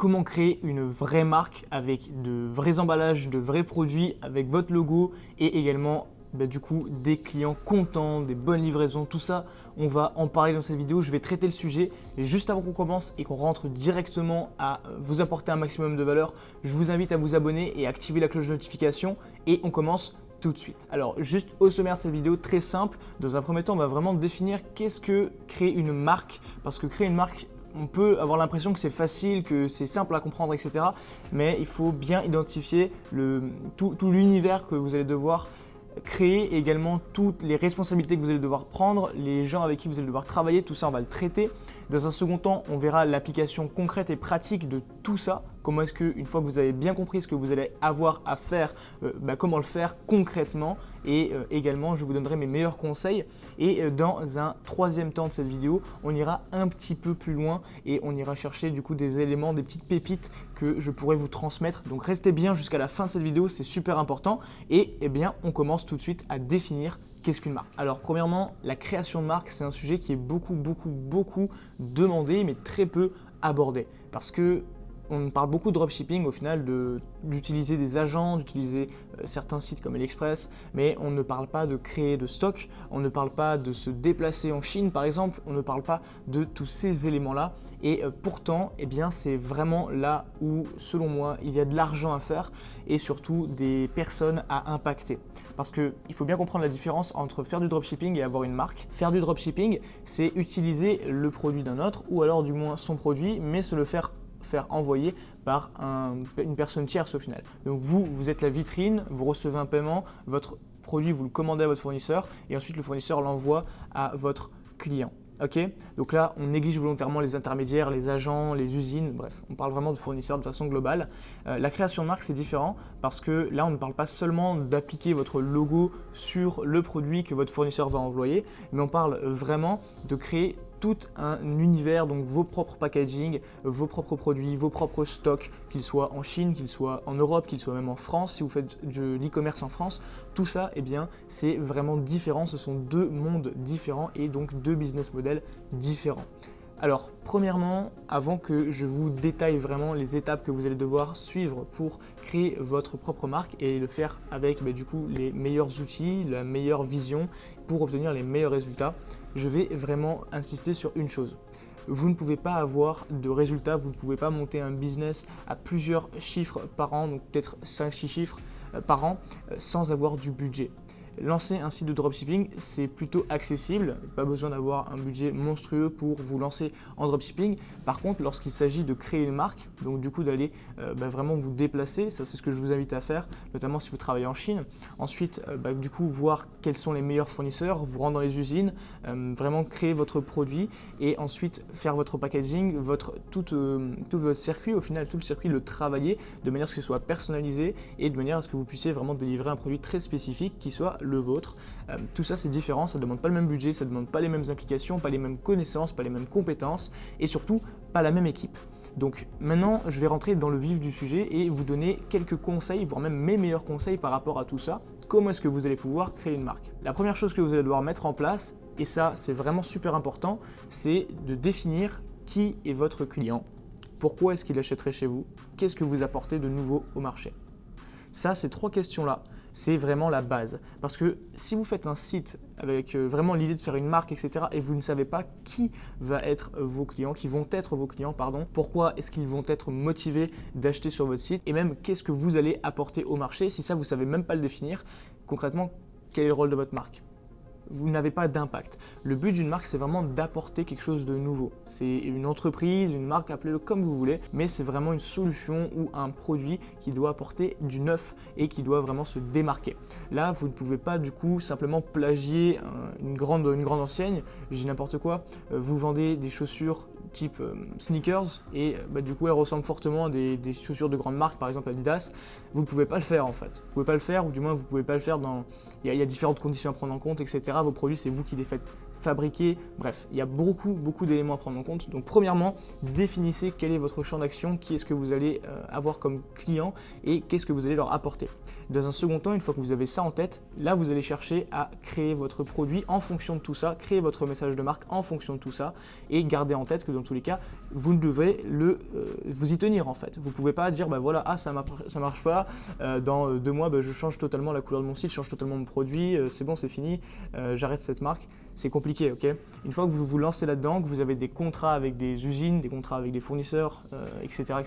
comment créer une vraie marque avec de vrais emballages, de vrais produits, avec votre logo et également du coup des clients contents, des bonnes livraisons, tout ça, on va en parler dans cette vidéo. Je vais traiter le sujet et juste avant qu'on commence et qu'on rentre directement à vous apporter un maximum de valeur, je vous invite à vous abonner et activer la cloche de notification et on commence tout de suite. Alors juste au sommaire de cette vidéo, très simple, dans un premier temps on va vraiment définir qu'est-ce que créer une marque, parce que créer une marque, on peut avoir l'impression que c'est facile, que c'est simple à comprendre, etc. Mais il faut bien identifier tout l'univers que vous allez devoir créer, également toutes les responsabilités que vous allez devoir prendre, les gens avec qui vous allez devoir travailler, tout ça on va le traiter. Dans un second temps, on verra l'application concrète et pratique de tout ça. Comment est-ce que, une fois que vous avez bien compris ce que vous allez avoir à faire, comment le faire concrètement, et également je vous donnerai mes meilleurs conseils. Et dans un troisième temps de cette vidéo, on ira un petit peu plus loin et on ira chercher du coup des éléments, des petites pépites que je pourrais vous transmettre. Donc restez bien jusqu'à la fin de cette vidéo, c'est super important. Et bien, on commence tout de suite à définir qu'est-ce qu'une marque. Alors premièrement, la création de marque, c'est un sujet qui est beaucoup demandé mais très peu abordé, parce que on parle beaucoup de dropshipping au final, d'utiliser des agents, d'utiliser certains sites comme AliExpress, mais on ne parle pas de créer de stock, on ne parle pas de se déplacer en Chine par exemple, on ne parle pas de tous ces éléments-là. Et pourtant, c'est vraiment là où, selon moi, il y a de l'argent à faire et surtout des personnes à impacter. Parce qu'il faut bien comprendre la différence entre faire du dropshipping et avoir une marque. Faire du dropshipping, c'est utiliser le produit d'un autre, ou alors du moins son produit, mais se le faire envoyer par une personne tierce au final. Donc vous êtes la vitrine, vous recevez un paiement, votre produit vous le commandez à votre fournisseur et ensuite le fournisseur l'envoie à votre client. Ok, donc là on néglige volontairement les intermédiaires, les agents, les usines, bref, on parle vraiment de fournisseurs de façon globale. La création de marque c'est différent parce que là on ne parle pas seulement d'appliquer votre logo sur le produit que votre fournisseur va envoyer, mais on parle vraiment de créer tout un univers, donc vos propres packaging, vos propres produits, vos propres stocks, qu'ils soient en Chine, qu'ils soient en Europe, qu'ils soient même en France, si vous faites de l'e-commerce en France, tout ça, c'est vraiment différent, ce sont deux mondes différents et donc deux business models différents. Alors, premièrement, avant que je vous détaille vraiment les étapes que vous allez devoir suivre pour créer votre propre marque et le faire avec du coup les meilleurs outils, la meilleure vision pour obtenir les meilleurs résultats, je vais vraiment insister sur une chose. Vous ne pouvez pas avoir de résultats, vous ne pouvez pas monter un business à plusieurs chiffres par an, donc peut-être 5-6 chiffres par an, sans avoir du budget. Lancer un site de dropshipping, c'est plutôt accessible, pas besoin d'avoir un budget monstrueux pour vous lancer en dropshipping. Par contre, lorsqu'il s'agit de créer une marque, donc du coup d'aller vraiment vous déplacer, ça c'est ce que je vous invite à faire, notamment si vous travaillez en Chine. Ensuite, du coup voir quels sont les meilleurs fournisseurs, vous rendre dans les usines, vraiment créer votre produit et ensuite faire votre packaging, tout votre circuit, au final tout le circuit, le travailler de manière à ce que ce soit personnalisé et de manière à ce que vous puissiez vraiment délivrer un produit très spécifique qui soit le vôtre. Tout ça c'est différent, ça ne demande pas le même budget, ça ne demande pas les mêmes implications, pas les mêmes connaissances, pas les mêmes compétences et surtout pas la même équipe. Donc maintenant je vais rentrer dans le vif du sujet et vous donner quelques conseils, voire même mes meilleurs conseils par rapport à tout ça. Comment est-ce que vous allez pouvoir créer une marque? La première chose que vous allez devoir mettre en place, et ça c'est vraiment super important, c'est de définir qui est votre client. Pourquoi est-ce qu'il achèterait chez vous? Qu'est-ce que vous apportez de nouveau au marché? Ça, ces trois questions-là, c'est vraiment la base. Parce que si vous faites un site avec vraiment l'idée de faire une marque, etc., et vous ne savez pas qui va être vos clients, qui vont être vos clients, pourquoi est-ce qu'ils vont être motivés d'acheter sur votre site, et même qu'est-ce que vous allez apporter au marché, si ça, vous ne savez même pas le définir, concrètement, quel est le rôle de votre marque? Vous n'avez pas d'impact. Le but d'une marque, c'est vraiment d'apporter quelque chose de nouveau. C'est une entreprise, une marque, appelez-le comme vous voulez, mais c'est vraiment une solution ou un produit qui doit apporter du neuf et qui doit vraiment se démarquer. Là, vous ne pouvez pas du coup simplement plagier une grande enseigne, je dis n'importe quoi, vous vendez des chaussures type sneakers et du coup elles ressemblent fortement à des chaussures de grande marque, par exemple Adidas. Vous ne pouvez pas le faire en fait. Vous ne pouvez pas le faire, ou du moins vous ne pouvez pas le faire il y a différentes conditions à prendre en compte, etc. Vos produits, c'est vous qui les faites fabriquer, bref, il y a beaucoup d'éléments à prendre en compte. Donc premièrement, définissez quel est votre champ d'action, qui est-ce que vous allez avoir comme client et qu'est-ce que vous allez leur apporter. Dans un second temps, une fois que vous avez ça en tête, là vous allez chercher à créer votre produit en fonction de tout ça, créer votre message de marque en fonction de tout ça et garder en tête que dans tous les cas, vous devez vous y tenir en fait. Vous ne pouvez pas dire bah voilà, ah ça marche pas, dans 2 mois je change totalement la couleur de mon site, je change totalement mon produit, c'est bon, c'est fini, j'arrête cette marque. C'est compliqué, ok? Une fois que vous vous lancez là-dedans, que vous avez des contrats avec des usines, des contrats avec des fournisseurs, etc.,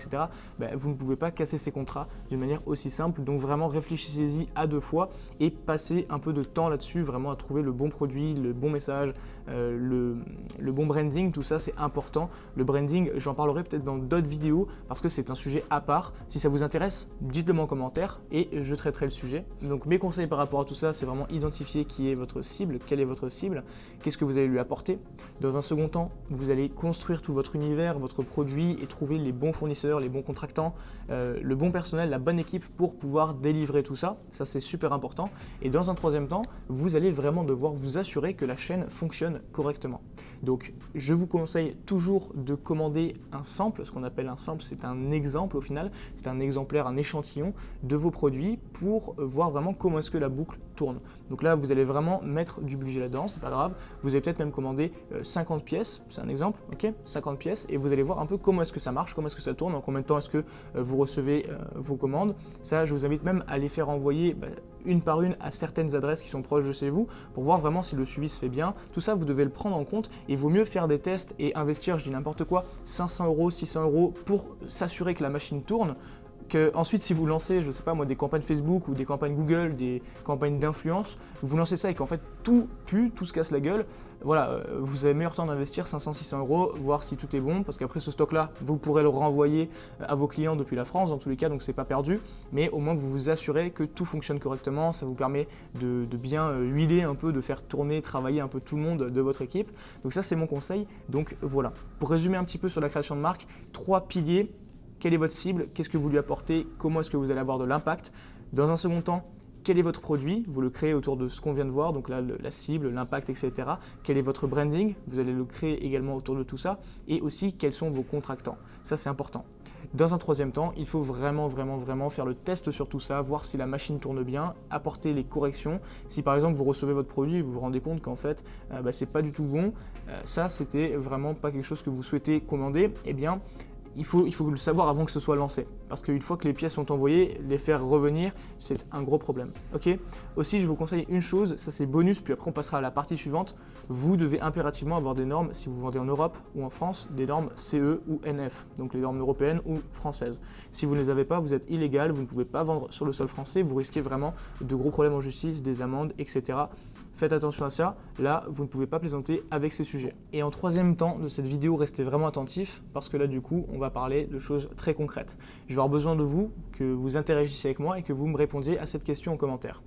vous ne pouvez pas casser ces contrats d'une manière aussi simple. Donc vraiment réfléchissez-y à 2 fois et passez un peu de temps là-dessus, vraiment à trouver le bon produit, le bon message, le bon branding, tout ça c'est important. Le branding, j'en parlerai peut-être dans d'autres vidéos parce que c'est un sujet à part. Si ça vous intéresse, dites-le moi en commentaire et je traiterai le sujet. Donc mes conseils par rapport à tout ça, c'est vraiment identifier qui est votre cible, quelle est votre cible, qu'est-ce que vous allez lui apporter. Dans un second temps, vous allez construire tout votre univers, votre produit et trouver les bons fournisseurs, les bons contractants, le bon personnel, la bonne équipe pour pouvoir délivrer tout ça. Ça c'est super important. Et dans un troisième temps, vous allez vraiment devoir vous assurer que la chaîne fonctionne correctement. Donc je vous conseille toujours de commander un sample. Ce qu'on appelle un sample, c'est un exemple au final, c'est un exemplaire, un échantillon de vos produits pour voir vraiment comment est-ce que la boucle tourne. Donc là, vous allez vraiment mettre du budget là-dedans, c'est pas grave. Vous allez peut-être même commander 50 pièces, c'est un exemple, ok, 50 pièces, et vous allez voir un peu comment est-ce que ça marche, comment est-ce que ça tourne, en combien de temps est-ce que vous recevez vos commandes. Ça, je vous invite même à les faire envoyer une par une à certaines adresses qui sont proches de chez vous pour voir vraiment si le suivi se fait bien. Tout ça, vous devez le prendre en compte et il vaut mieux faire des tests et investir, je dis n'importe quoi, 500 €, 600 € pour s'assurer que la machine tourne. Ensuite, si vous lancez, je sais pas moi, des campagnes Facebook ou des campagnes Google, des campagnes d'influence, vous lancez ça et qu'en fait tout pue, tout se casse la gueule, voilà, vous avez meilleur temps d'investir 500-600 €, voir si tout est bon, parce qu'après ce stock-là, vous pourrez le renvoyer à vos clients depuis la France, dans tous les cas, donc c'est pas perdu, mais au moins vous vous assurez que tout fonctionne correctement, ça vous permet de bien huiler un peu, de faire tourner, travailler un peu tout le monde de votre équipe. Donc ça, c'est mon conseil. Donc voilà, pour résumer un petit peu sur la création de marque, 3 piliers. Quelle est votre cible? Qu'est-ce que vous lui apportez? Comment est-ce que vous allez avoir de l'impact? Dans un second temps, quel est votre produit? Vous le créez autour de ce qu'on vient de voir, donc là, la cible, l'impact, etc. Quel est votre branding? Vous allez le créer également autour de tout ça. Et aussi, quels sont vos contractants? Ça, c'est important. Dans un troisième temps, il faut vraiment faire le test sur tout ça, voir si la machine tourne bien, apporter les corrections. Si par exemple vous recevez votre produit et vous vous rendez compte qu'en fait c'est pas du tout bon, ça c'était vraiment pas quelque chose que vous souhaitez commander, eh bien il faut le savoir avant que ce soit lancé. Parce qu'une fois que les pièces sont envoyées, les faire revenir, c'est un gros problème. Ok. Aussi, je vous conseille une chose, ça c'est bonus, puis après on passera à la partie suivante. Vous devez impérativement avoir des normes, si vous vendez en Europe ou en France, des normes CE ou NF, donc les normes européennes ou françaises. Si vous ne les avez pas, vous êtes illégal, vous ne pouvez pas vendre sur le sol français, vous risquez vraiment de gros problèmes en justice, des amendes, etc. Faites attention à ça, là vous ne pouvez pas plaisanter avec ces sujets. Et en troisième temps de cette vidéo, restez vraiment attentifs parce que là du coup on va parler de choses très concrètes. Je vais avoir besoin de vous, que vous interagissiez avec moi et que vous me répondiez à cette question en commentaire.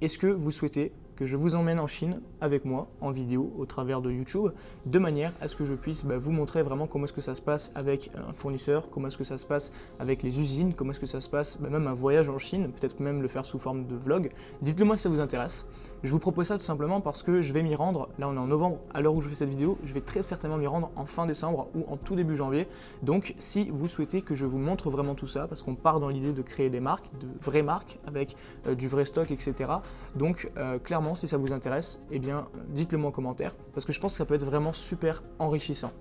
Est-ce que vous souhaitez que je vous emmène en Chine avec moi en vidéo au travers de YouTube, de manière à ce que je puisse vous montrer vraiment comment est-ce que ça se passe avec un fournisseur, comment est-ce que ça se passe avec les usines, comment est-ce que ça se passe, même un voyage en Chine, peut-être même le faire sous forme de vlog. Dites-le moi si ça vous intéresse. Je vous propose ça tout simplement parce que je vais m'y rendre, là on est en novembre, à l'heure où je fais cette vidéo, je vais très certainement m'y rendre en fin décembre ou en tout début janvier. Donc si vous souhaitez que je vous montre vraiment tout ça, parce qu'on part dans l'idée de créer des marques, de vraies marques, avec du vrai stock, etc. Donc clairement, si ça vous intéresse, eh bien dites-le moi en commentaire, parce que je pense que ça peut être vraiment super enrichissant.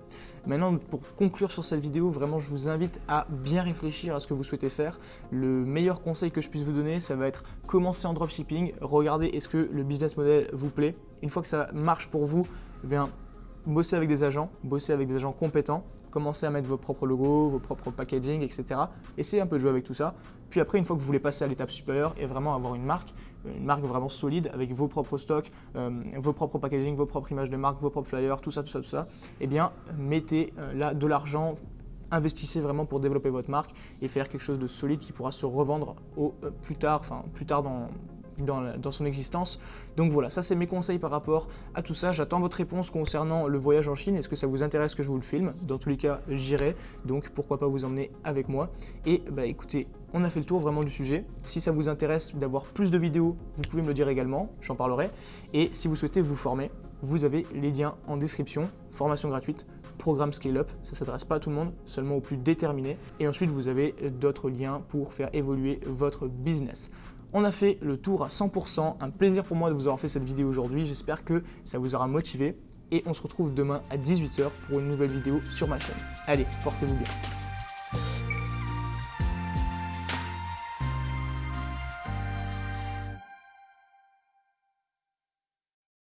Maintenant, pour conclure sur cette vidéo, vraiment je vous invite à bien réfléchir à ce que vous souhaitez faire. Le meilleur conseil que je puisse vous donner, ça va être commencer en dropshipping, regardez est-ce que le business model vous plaît. Une fois que ça marche pour vous, eh bien bossez avec des agents compétents, commencez à mettre vos propres logos, vos propres packaging, etc. Essayez un peu de jouer avec tout ça. Puis après, une fois que vous voulez passer à l'étape supérieure et vraiment avoir une marque vraiment solide avec vos propres stocks, vos propres packaging, vos propres images de marque, vos propres flyers, tout ça, eh bien mettez là de l'argent, investissez vraiment pour développer votre marque et faire quelque chose de solide qui pourra se revendre plus tard dans son existence. Donc voilà, ça c'est mes conseils par rapport à tout ça. J'attends votre réponse concernant le voyage en Chine. Est-ce que ça vous intéresse que je vous le filme? Dans tous les cas, j'irai, donc pourquoi pas vous emmener avec moi. Et écoutez, on a fait le tour vraiment du sujet. Si ça vous intéresse d'avoir plus de vidéos, vous pouvez me le dire également, j'en parlerai. Et si vous souhaitez vous former, vous avez les liens en description, formation gratuite, programme Scale Up, ça ne s'adresse pas à tout le monde, seulement aux plus déterminés. Et ensuite, vous avez d'autres liens pour faire évoluer votre business. On a fait le tour à 100%, un plaisir pour moi de vous avoir fait cette vidéo aujourd'hui, j'espère que ça vous aura motivé et on se retrouve demain à 18 h pour une nouvelle vidéo sur ma chaîne. Allez, portez-vous bien.